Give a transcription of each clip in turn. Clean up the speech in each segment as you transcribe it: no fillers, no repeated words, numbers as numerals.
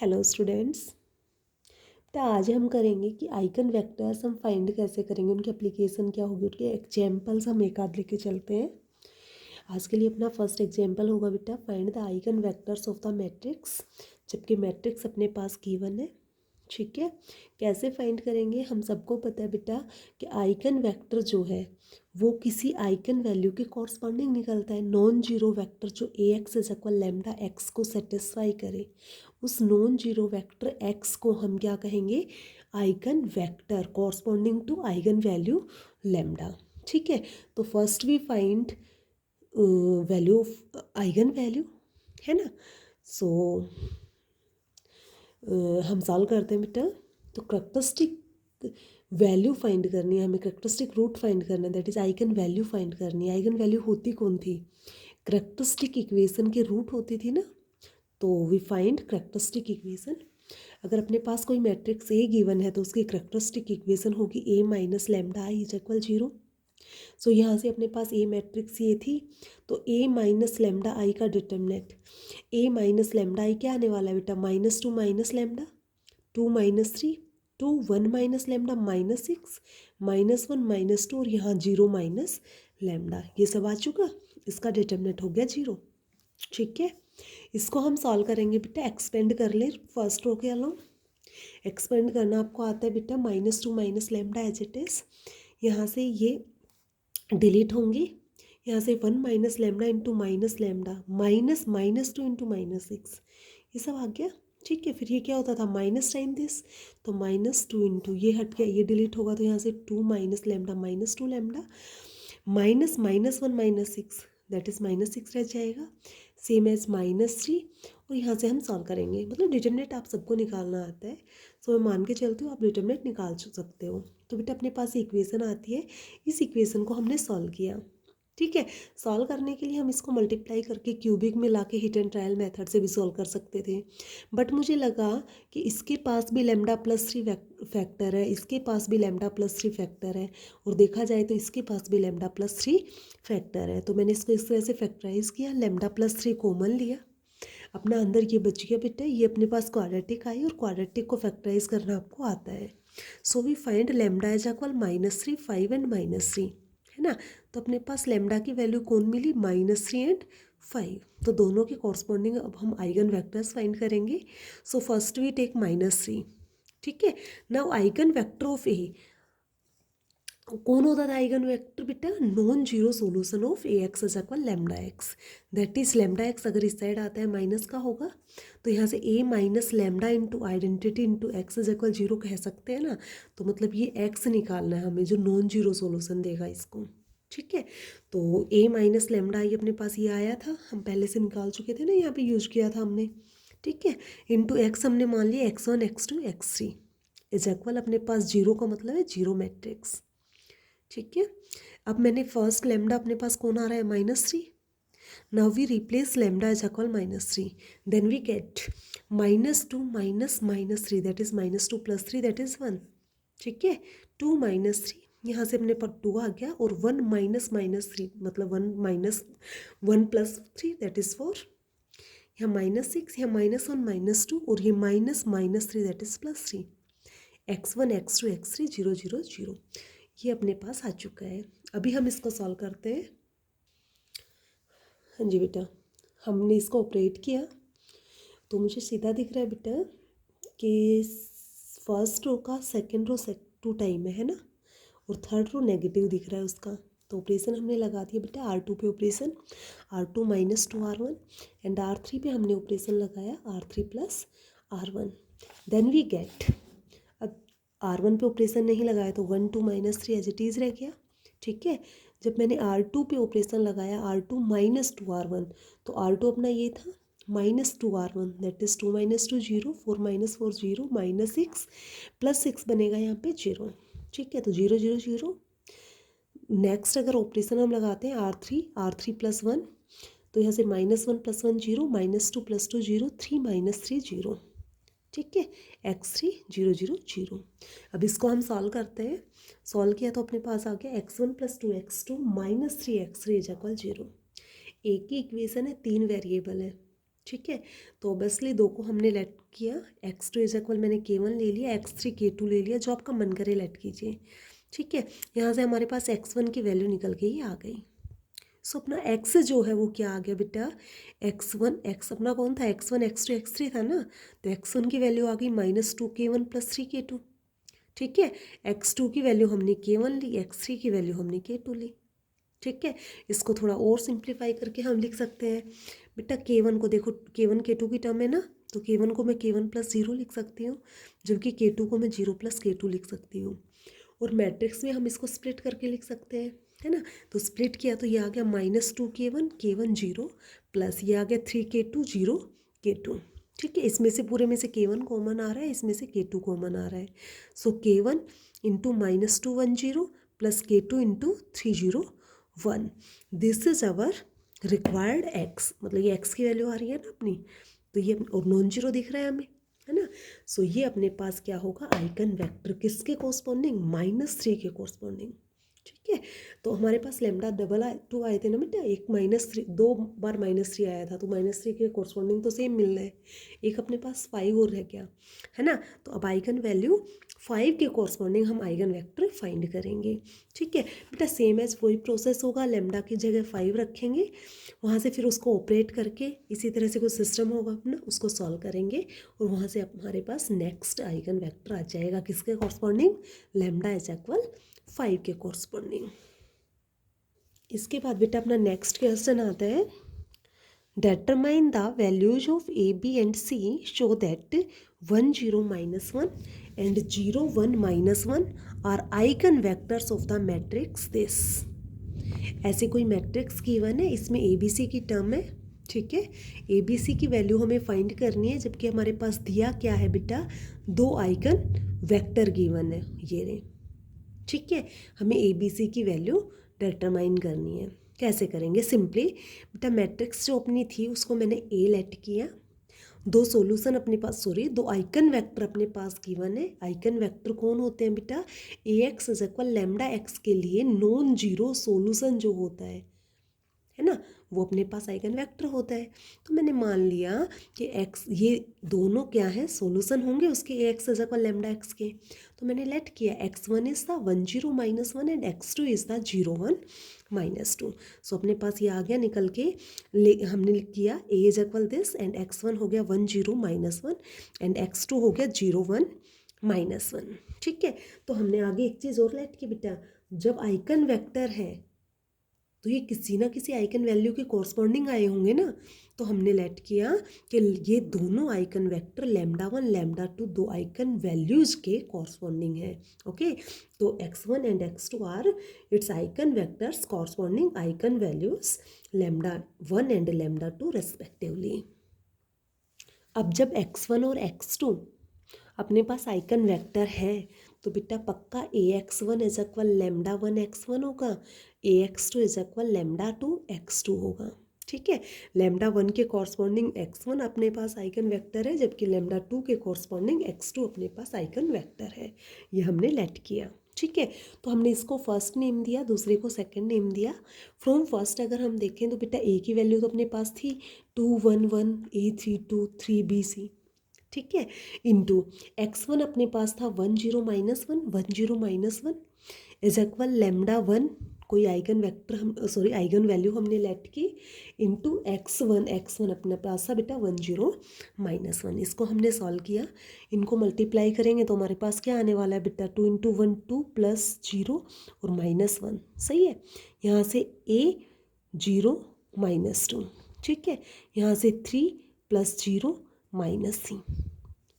Hello students. तो आज हम करेंगे कि आइकन वेक्टर्स हम फाइंड कैसे करेंगे, उनकी एप्लीकेशन क्या होगी, उनके एग्जांपल्स हम एक आध लेके चलते हैं। आज के लिए अपना फर्स्ट एग्जांपल होगा बेटा find the icon vectors of the matrix, जबकि मैट्रिक्स अपने पास गिवन है। ठीक है, कैसे फाइंड करेंगे? हम सबको पता है बेटा कि आइकन वेक्टर जो है वो किसी आइकन वैल्यू के कॉरस्पॉन्डिंग निकलता है। नॉन जीरो वेक्टर जो A x is equal lambda x को सेटिस्फाई करे, उस नॉन जीरो वेक्टर एक्स को हम क्या कहेंगे? Eigen vector corresponding to eigen value lambda. ठीक है, तो first we find value of eigen value, है ना। सो हम सॉल्व करते हैं बेटा। तो करेक्टरिस्टिक वैल्यू फाइंड करनी है हमें, करेक्टरिस्टिक रूट फाइंड करना है, that is eigen value find करनी है। आइगन वैल्यू होती कौन थी? करेक्टरिस्टिक इक्वेशन के रूट होती थी ना। तो वी फाइंड करेक्टरिस्टिक इक्वेशन। अगर अपने पास कोई मैट्रिक्स ए गिवन है तो उसकी करेक्टरिस्टिक इक्वेशन होगी A minus lambda I is equal 0। So यहाँ से अपने पास ए मैट्रिक्स ये थी, तो ए माइनस लैम्डा आई का डिटर्मिनेंट ए माइनस लैम्डा आई क्या आने वाला है बेटा? -2 minus lambda, 2 minus 3, 2 1 minus lambda -6, -1 -2 और यहाँ 0 माइनस लैम्डा। ये सब आ चुका, इसका डिटर्मिनेंट हो गया 0। ठीक है, इसको हम सॉल्व करेंगे बेटा। एक्सपेंड कर ले फर्स्ट रो के अलोंग। एक्सपेंड करना आपको आता है बेटा। -2 minus lambda as it is, यहाँ से ये डिलीट होंगी। यहाँ से 1 minus lambda into minus lambda -2 into -6, ये सब आ गया। ठीक है, फिर ये क्या होता था? माइनस टाइम दिस, तो -2 इंटू ये हट गया, ये डिलीट होगा, तो यहाँ से 2 minus lambda -2 lambda minus -1 -6, that is -6 रह जाएगा, सेम एज -3। और यहाँ से हम सॉल्व करेंगे, मतलब डिटर्मिनेंट आप सबको निकालना आता है। सो मैं मान के चलती हूँ आप डिटर्मिनेंट निकाल सकते हो। तो बेटा अपने पास इक्वेशन आती है, इस इक्वेशन को हमने सॉल्व किया। ठीक है, सॉल्व करने के लिए हम इसको मल्टीप्लाई करके क्यूबिक में लाके हिट एंड ट्रायल मेथड से भी सॉल्व कर सकते थे, बट मुझे लगा कि इसके पास भी लैम्डा प्लस 3 फैक्टर है, इसके पास भी लैम्डा प्लस 3 फैक्टर है, और देखा जाए तो इसके पास भी लैम्डा प्लस 3 फैक्टर है। तो मैंने इसको इस तरह से फैक्टराइज किया, लैम्डा प्लस 3 कॉमन लिया, अपना अंदर ये बच गया बेटा। ये अपने पास क्वाड्रेटिक आई, और क्वाड्रेटिक को फैक्टराइज करना आपको आता है। So we find lambda is equal -3 5 and -3, है ना। तो अपने पास लैम्डा की वैल्यू कौन मिली? -3 एंड 5। तो दोनों के कॉरस्पॉन्डिंग अब हम आइगन वेक्टर्स फाइंड करेंगे। So first we take -3। ठीक है, now eigen vector of A कौन होता था? आइगन वेक्टर बेटा non zero solution of A x is equal lambda X, that is lambda X अगर इस साइड आता है माइनस का होगा, तो यहाँ से A minus lambda into identity into x is equal 0 कह सकते हैं ना। तो मतलब ये एक्स निकालना है हमें जो नॉन जीरो सोल्यूशन देगा इसको। ठीक है, तो ए माइनस लैम्डा ये अपने पास ये आया था, हम पहले से निकाल चुके थे ना, यहाँ पे यूज किया था हमने। ठीक है, इंटू एक्स हमने मान लिया x1 x2 x3 is equal अपने पास 0 का मतलब है 0 मैट्रिक्स। ठीक है, अब मैंने फर्स्ट लैम्डा अपने पास कौन आ रहा है? -3। Now we replace lambda is equal -3, then we get -2 minus -3 that is -2 + 3 that is 1। ठीक है, 2 - 3 यहाँ से अपने पास 2 आ गया, और 1 माइनस -3 मतलब 1 माइनस 1 + 3 दैट इज 4। यहाँ -6, यहाँ -1 -2 और ये -3 that is +3। x1 x2 x3 0 0 0 ये अपने पास आ चुका है। अभी हम इसको सॉल्व करते हैं। हाँ जी बेटा, हमने इसको ऑपरेट किया तो मुझे सीधा दिख रहा है बेटा कि फर्स्ट रो का सेकंड रो 2 टाइम है ना, और थर्ड रो नेगेटिव दिख रहा है उसका। तो ऑपरेशन हमने लगा दिया बेटा R2 पे operation, R2 - 2 R1, and R3 पे हमने ऑपरेशन लगाया R3 + R1, then we gate. अब R1 पे ऑपरेशन नहीं लगाया तो 1 2 - 3 एज इट इज़ रह गया। ठीक है, जब मैंने R2 पे ऑपरेशन लगाया R2 - 2 R1, तो R2 अपना ये था -2 R1, दैट इज 2 - 2 0, 4 - 4 0, -6 +6 बनेगा यहाँ पे 0। ठीक है, तो 0 0 0। नेक्स्ट अगर ऑपरेशन हम लगाते हैं R3 + 1, तो यहाँ से -1 + 1 0, -2 + 2 0, 3 - 3 0। ठीक है, x3 0 0 0। अब इसको हम सॉल्व करते हैं। सॉल्व किया तो अपने पास आ गया x1 + 2x2 - 3x3 = 0। एक ही इक्वेशन है, 3 वेरिएबल है। ठीक है। तो ऑब्वियसली दो को हमने लेट किया, x2 इज इक्वल मैंने k1 ले लिया, x3 k2 ले लिया, जो आपका मन करे लेट कीजिए। ठीक है, यहाँ से हमारे पास x1 की वैल्यू निकल के ही आ गई। सो अपना x जो है वो क्या आ गया बेटा, x1, x अपना कौन था, x1 x2 x3 था ना, तो x1 की वैल्यू आ गई -2k1 + 3k2। ठीक है, x2 की वैल्यू हमने k1 ली, x3 की वैल्यू हमने k2 ली। ठीक है, इसको थोड़ा और सिंप्लीफाई करके हम लिख सकते हैं बेटा, k1 को देखो, k1 k2 की टर्म है ना, तो k1 को मैं k1 + 0 लिख सकती हूँ, जबकि k2 को मैं 0 + k2 लिख सकती हूँ। और मैट्रिक्स में हम इसको स्प्लिट करके लिख सकते हैं, है ना। तो स्प्लिट किया तो ये आ गया -2k1 k1 0 प्लस ये आ गया 3k2 0 k2। ठीक है, इसमें से पूरे में से k1 कॉमन आ रहा है, इसमें से k2 कॉमन आ रहा है। सो k1 into -210 plus k2 into 301, this is our required x, मतलब ये x की वैल्यू आ रही है ना अपनी, तो ये और नॉन जीरो दिख रहा है हमें, है ना। सो ये अपने पास क्या होगा, आइगन वेक्टर किसके कोरस्पॉन्डिंग, -3 के कोरस्पॉन्डिंग। ठीक है, तो हमारे पास लैम्डा डबल 2 आए थे ना बेटा, एक -3, 2 बार -3 आया था, तो -3 के कोरस्पॉन्डिंग तो सेम मिल रहा है, एक अपने पास 5 और रह गया, है ना। तो अब आइगन वैल्यू 5 के कोरस्पॉन्डिंग हम आइगन वेक्टर फाइंड करेंगे। ठीक है बेटा, सेम एज वही प्रोसेस होगा, लैम्डा की जगह 5 रखेंगे, वहाँ से फिर उसको ऑपरेट करके इसी तरह से कोई सिस्टम होगा अपना, उसको सॉल्व करेंगे, और वहाँ से हमारे पास नेक्स्ट आइगन वेक्टर आ जाएगा किसके कॉरस्पॉन्डिंग, लैम्डा इज इक्वल 5 के कॉरस्पॉन्डिंग। इसके बाद बेटा अपना नेक्स्ट क्वेश्चन आता है, determine the values of a, b and c show that 1 0 -1 and 0 1 -1 are eigen vectors of the matrix this। ऐसे कोई मैट्रिक्स गिवन है, इसमें ए बी सी की टर्म है। ठीक है, ए बी सी की वैल्यू हमें फाइंड करनी है, जबकि हमारे पास दिया क्या है बेटा, 2 आइगन वेक्टर गिवन है ये रे। ठीक है, हमें ए बी सी की वैल्यू डिटरमाइन करनी है। कैसे करेंगे, सिंपली बेटा मैट्रिक्स जो अपनी थी उसको मैंने ए लेट किया, दो सॉल्यूशन अपने पास, सॉरी दो आइकन वेक्टर अपने पास गिवन है। आइकन वेक्टर कौन होते हैं बेटा, A x is equal lambda x के लिए नॉन जीरो सॉल्यूशन जो होता है ना, वो अपने पास आइगन वेक्टर होता है। तो मैंने मान लिया कि एक्स, ये दोनों क्या है, सॉल्यूशन होंगे उसके A x is equal lambda x के। तो मैंने लेट किया x1 is the 1 0 -1 and x2 is the 0 1 -2। So अपने पास ये आ गया निकल के, हमने किया a is equal this and x1 हो गया 1 0 -1 एंड x2 हो गया 0 1 -1। ठीक है, तो हमने आगे एक चीज़ और लेट की बेटा, जब आइकन वेक्टर है तो ये किसी ना किसी आइकन वैल्यू के कॉरस्पॉन्डिंग आए होंगे ना, तो हमने लेट किया कि ये दोनों आइकन वेक्टर लैम्डा 1 लैम्डा 2 दो आइकन वैल्यूज के कॉरस्पॉन्डिंग है। ओके, तो x1 and x2 are its eigen vectors corresponding eigen values lambda 1 and lambda 2 respectively. अब जब x1 और x2 अपने पास आइकन वेक्टर है, तो बेटा पक्का ax1 is equal lambda 1 x1 होगा, ax2 is equal lambda 2 x2 होगा। ठीक है, लैम्डा 1 के कॉरस्पॉन्डिंग x1 अपने पास आइकन वेक्टर है, जबकि लैम्डा 2 के कॉरस्पॉन्डिंग x2 अपने पास आइकन वेक्टर है। ये हमने लेट किया। ठीक है, तो हमने इसको फर्स्ट नेम दिया, दूसरे को सेकंड नेम दिया। फ्रॉम फर्स्ट अगर हम देखें तो बेटा a की वैल्यू तो अपने पास थी 2 1 1 a 3 2 3 b c। ठीक है, इंटू x1 अपने पास था 1 0 -1 1 0 -1 इज इक्वल लैम्डा 1 कोई आइगन वेक्टर हम, सॉरी आइगन वैल्यू हमने लेट की, इंटू x1 अपने पास था बेटा 1 0 -1। इसको हमने सॉल्व किया, इनको मल्टीप्लाई करेंगे तो हमारे पास क्या आने वाला है बेटा, 2 × 1 2 प्लस 0 और -1। सही है, यहाँ से a 0 -2। ठीक है, यहाँ से 3 + 0 -c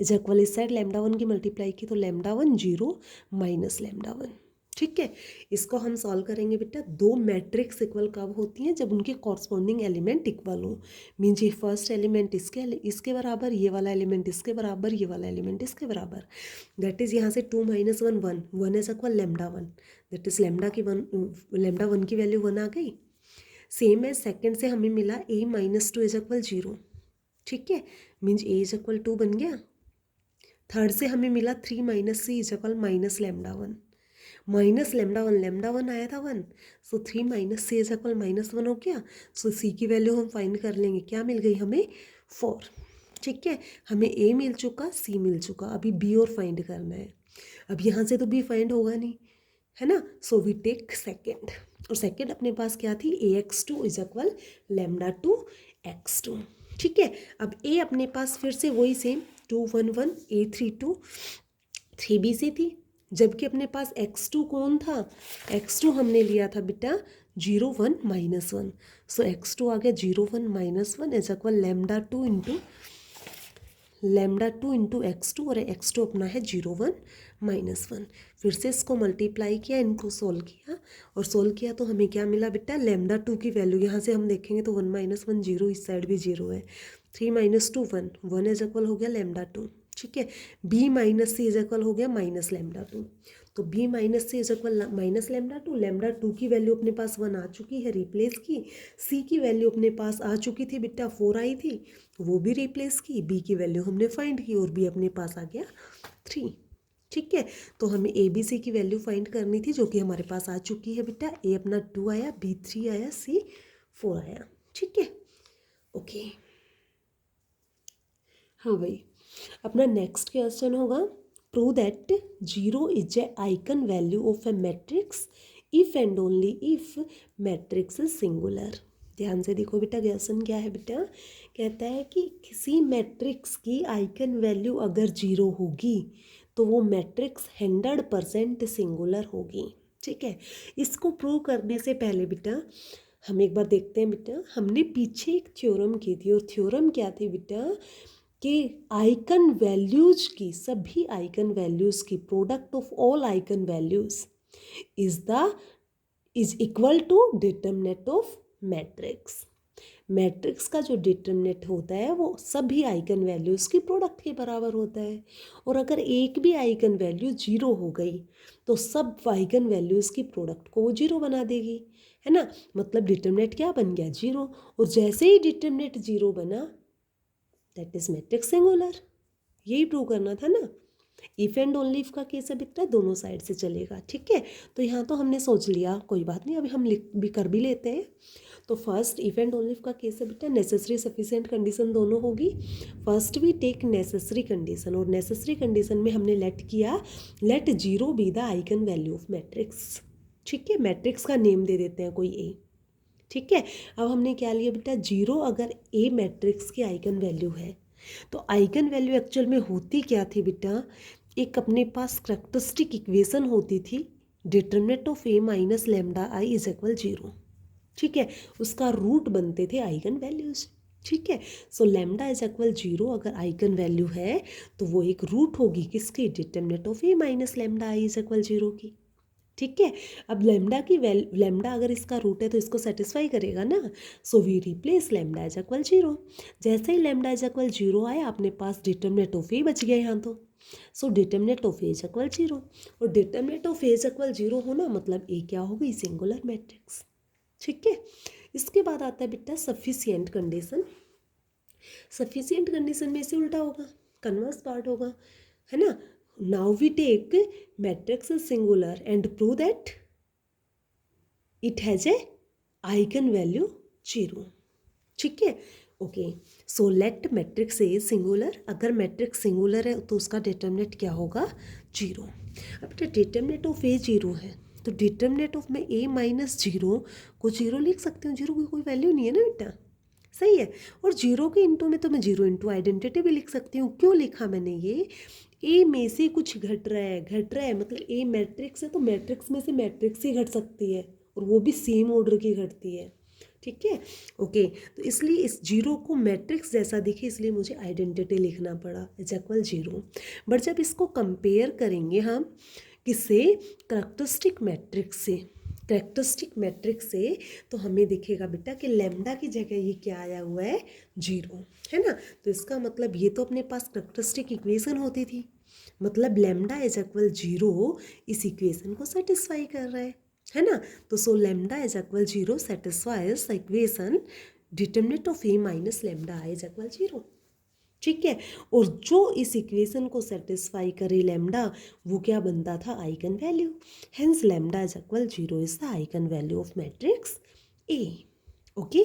इज इक्वल, इस साइड लैम्डा 1 की मल्टीप्लाई की तो लैम्डा 1 0 माइनस लैम्डा 1। ठीक है, इसको हम सॉल्व करेंगे बेटा। दो मैट्रिक्स इक्वल कब होती हैं, जब उनके कॉरस्पॉन्डिंग एलिमेंट इक्वल हो। मीन्स ये फर्स्ट एलिमेंट इसके बराबर, ये वाला एलिमेंट इसके बराबर, ये वाला एलिमेंट इसके बराबर। दैट इज़ यहाँ से 2 - 1 1 1 is equal lambda 1, that is lambda 1 की वैल्यू 1 आ गई। सेम है, सेकेंड से हमें मिला a - 2 इज इक्वल 0। ठीक है, मीन्स a इज इक्वल 2 बन गया। थर्ड से हमें मिला 3 - c is equal minus lambda 1, minus lambda 1 आया था 1, सो 3 - c इज इक्वल -1 हो गया। सो c की वैल्यू हम फाइंड कर लेंगे, क्या मिल गई हमें 4। ठीक है, हमें ए मिल चुका, सी मिल चुका, अभी बी और फाइंड करना है। अब यहाँ से तो बी फाइंड होगा नहीं, है ना, सो वी टेक सेकेंड, और सेकेंड अपने पास क्या थी, A x two is equal lambda two x two. ठीक है, अब ए अपने पास फिर से वही सेम 2 1 1 ए 3 2 3 बी सी थी, जबकि अपने पास x2 कौन था, x2 हमने लिया था बेटा 0 1 -1, सो x2 आ गया 0 1 -1 is equal lambda two into x2, और x2 अपना है 0 1 -1। फिर से इसको मल्टीप्लाई किया, इनको सोल्व किया, और सोल्व किया तो हमें क्या मिला बेटा, लेमडा टू की वैल्यू यहाँ से हम देखेंगे तो 1 -1 0, इस साइड भी 0 है, 3 - 2 1 1 इज इक्वल हो गया लेमडा टू। ठीक है, B minus C is equal हो गया माइनस लेमडा टू, तो B minus C is equal minus lambda two की वैल्यू अपने पास 1 आ चुकी है, रिप्लेस की। सी की वैल्यू अपने पास आ चुकी थी बेटा 4 आई थी, वो भी रिप्लेस की। बी की वैल्यू हमने फाइंड की और बी अपने पास आ गया 3। ठीक है, तो हमें ए बी सी की वैल्यू फाइंड करनी थी, जो कि हमारे पास आ चुकी है बेटा। ए अपना 2 आया, बी 3 आया, सी 4 आया। ठीक है, ओके। हाँ भाई, अपना नेक्स्ट क्वेश्चन होगा, prove that 0 is a icon value of A matrix if and only if matrix is singular. ध्यान से देखो बेटा, क्वेश्चन क्या है बेटा, कहता है कि किसी मैट्रिक्स की आइकन वैल्यू अगर 0 होगी तो वो मैट्रिक्स 100% सिंगुलर होगी। ठीक है, इसको प्रूव करने से पहले बेटा हम एक बार देखते हैं बेटा, हमने पीछे एक थ्योरम की थी, और थ्योरम क्या थी बेटा कि आइकन वैल्यूज की, सभी आइकन वैल्यूज की product of all eigen values is equal to determinant of matrix. Matrix का जो डिटरमिनेंट होता है वो सभी आइकन वैल्यूज की प्रोडक्ट के बराबर होता है, और अगर एक भी आइकन वैल्यू 0 हो गई तो सब आइकन वैल्यूज की प्रोडक्ट को वो 0 बना देगी, है ना। मतलब डिटरमिनेंट क्या बन गया, 0, और जैसे ही डिटरमिनेंट 0 बना दैट इज मैट्रिक्स सिंगुलर। यही प्रूव करना था ना। इफ एंड ओनली इफ का केस है बेटा, दोनों साइड से चलेगा। ठीक है, तो यहाँ तो हमने सोच लिया, कोई बात नहीं, अभी हम लिख भी कर भी लेते हैं। तो first if and only if का केस है बेटा, नेसेसरी सफिशिएंट कंडीशन दोनों होगी। First we take necessary condition, और नेसेसरी कंडीशन में हमने let 0 be the eigen value of matrix. ठीक है, मैट्रिक्स का नेम दे देते हैं कोई ए। ठीक है, अब हमने क्या लिया बेटा, 0 अगर ए मैट्रिक्स की आइकन वैल्यू है, तो आइकन वैल्यू एक्चुअल में होती क्या थी बेटा, एक अपने पास करैक्टरिस्टिक इक्वेशन होती थी, determinant of A minus lambda I is equal 0। ठीक है, उसका रूट बनते थे आइगन वैल्यूज। ठीक है, सो लेमडा इज इक्वल 0 अगर आइगन वैल्यू है तो वो एक रूट होगी किसकी, determinant of A minus lambda I is equal 0 की। ठीक है, अब लेमडा अगर इसका रूट है तो इसको सेटिस्फाई करेगा ना, so we replace lambda is equal 0। जैसे ही लेमडा इज इक्वल 0 आया, अपने पास डिटरमिनेंट ऑफ ए बच गया यहाँ तो, so determinant of A is equal 0, और determinant of A is equal 0 होना मतलब ए क्या हो गई, सिंगुलर मैट्रिक्स। ठीक है, इसके बाद आता है बेटा सफिशिएंट कंडीशन। सफिशिएंट कंडीशन में से उल्टा होगा, कन्वर्स पार्ट होगा, है ना। Now we take matrix singular and prove that it has a eigen value 0। ठीक है, okay, so let matrix A singular. अगर मैट्रिक्स सिंगुलर है तो उसका डिटरमिनेंट क्या होगा, 0। अब बेटा डिटरमिनेंट ऑफ ए 0 है, तो डिटरमिनेंट ऑफ में ए माइनस 0 को 0 लिख सकती हूँ, 0 की कोई वैल्यू नहीं है ना बेटा, सही है। और 0 के इंटू में तो मैं 0 इंटू आइडेंटिटी भी लिख सकती हूँ। क्यों लिखा मैंने ये, ए में से कुछ घट रहा है मतलब ए मैट्रिक्स है तो मैट्रिक्स में से मैट्रिक्स ही घट सकती है, और वो भी सेम ऑर्डर की घटती है। ठीक है, ओके, तो इसलिए इस 0 को मैट्रिक्स जैसा दिखे इसलिए मुझे आइडेंटिटी लिखना पड़ा इज इक्वल 0। बट जब इसको कंपेयर करेंगे हम किससे, करैक्टरिस्टिक मैट्रिक्स से तो हमें दिखेगा बेटा कि लेमडा की जगह ये क्या आया हुआ है, 0, है ना। तो इसका मतलब ये तो अपने पास करैक्टरिस्टिक इक्वेशन होती थी, मतलब लेमडा इज इक्वल 0 इस इक्वेशन को सेटिस्फाई कर रहा है ना। तो so lambda is equal 0 satisfies equation determinant of A minus lambda I is equal 0। ठीक है, और जो इस इक्वेशन को सेटिस्फाई करे लेमडा, वो क्या बनता था, eigen value. Hence lambda is equal 0 is the eigen value of matrix A. Okay.